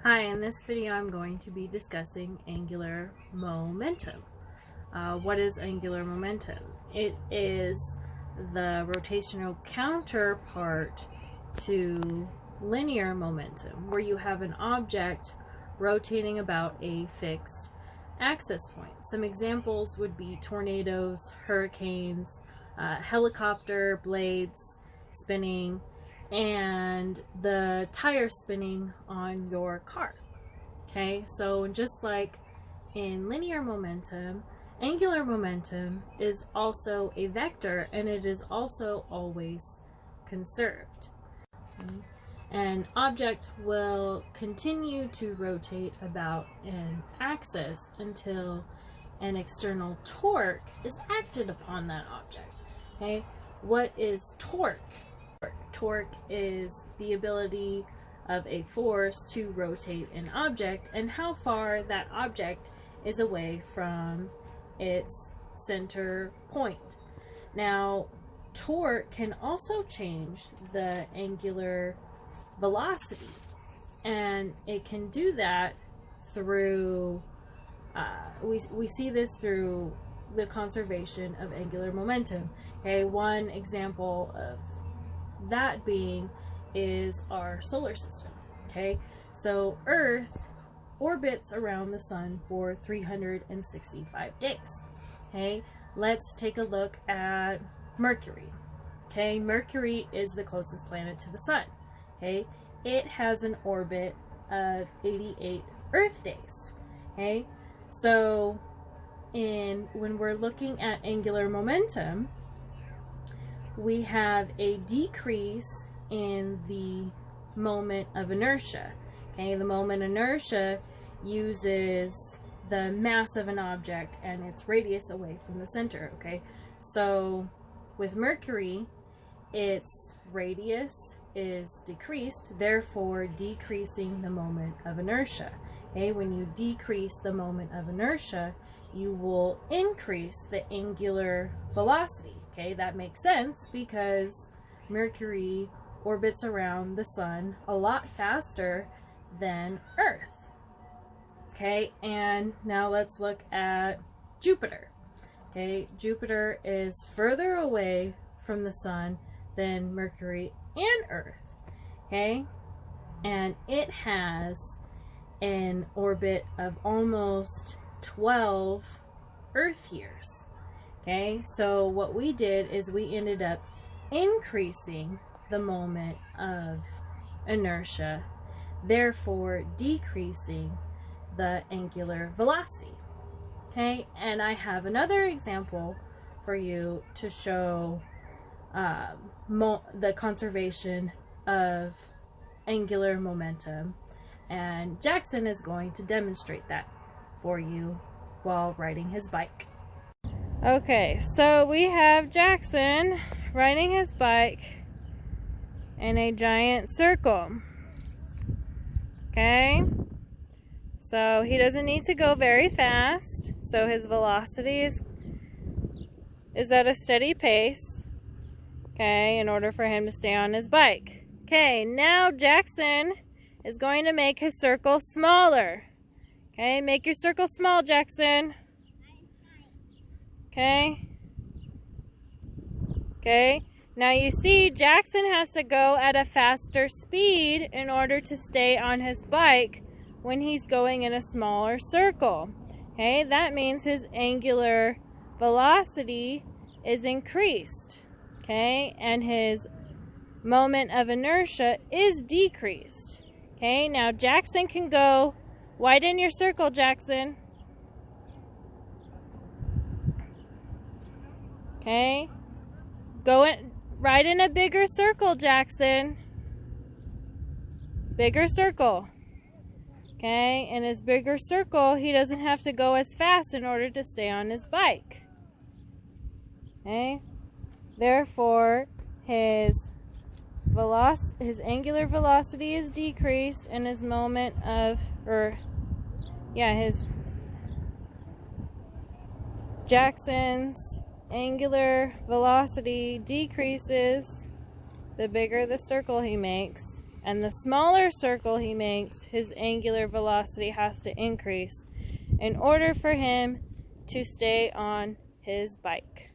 Hi, in this video I'm going to be discussing angular momentum. What is angular momentum? It is the rotational counterpart to linear momentum, where you have an object rotating about a fixed axis point. Some examples would be tornadoes, hurricanes, helicopter blades spinning, and the tire spinning on your car. Okay, so just like in linear momentum, angular momentum is also a vector, and it is also always conserved. Okay? An object will continue to rotate about an axis until an external torque is acted upon that object. Okay, what is torque? Torque is the ability of a force to rotate an object and how far that object is away from its center point. Now, torque can also change the angular velocity, and it can do that through, we see this through the conservation of angular momentum. Okay, one example of that being is our solar system. Okay, so Earth orbits around the sun for 365 days. Okay, let's take a look at Mercury. Okay, Mercury is the closest planet to the sun. Okay, it has an orbit of 88 Earth days. Okay, so when we're looking at angular momentum, we have a decrease in the moment of inertia. Okay, the moment inertia uses the mass of an object and its radius away from the center. Okay, so with Mercury, its radius is decreased, therefore decreasing the moment of inertia. Okay, when you decrease the moment of inertia, you will increase the angular velocity. Okay, that makes sense because Mercury orbits around the sun a lot faster than Earth. Okay, and now let's look at Jupiter. Okay, Jupiter is further away from the sun than Mercury and Earth. Okay, and it has an orbit of almost 12 Earth years. Okay, so what we did is we ended up increasing the moment of inertia, therefore decreasing the angular velocity. Okay, and I have another example for you to show the conservation of angular momentum, and Jackson is going to demonstrate that for you while riding his bike. Okay, so we have Jackson riding his bike in a giant circle. Okay, so he doesn't need to go very fast, so his velocity is at a steady pace, okay, in order for him to stay on his bike. Okay, now Jackson is going to make his circle smaller. Okay, make your circle small, Jackson. Okay. Okay. Now you see Jackson has to go at a faster speed in order to stay on his bike when he's going in a smaller circle. Okay, that means his angular velocity is increased. Okay, and his moment of inertia is decreased. Okay, now Jackson can go, widen your circle, Jackson. Okay, ride in a bigger circle, Jackson. Bigger circle. Okay, in his bigger circle, he doesn't have to go as fast in order to stay on his bike. Okay, therefore his angular velocity is decreased, and his moment of, Jackson's angular velocity decreases the bigger the circle he makes, And the smaller circle he makes, his angular velocity has to increase in order for him to stay on his bike.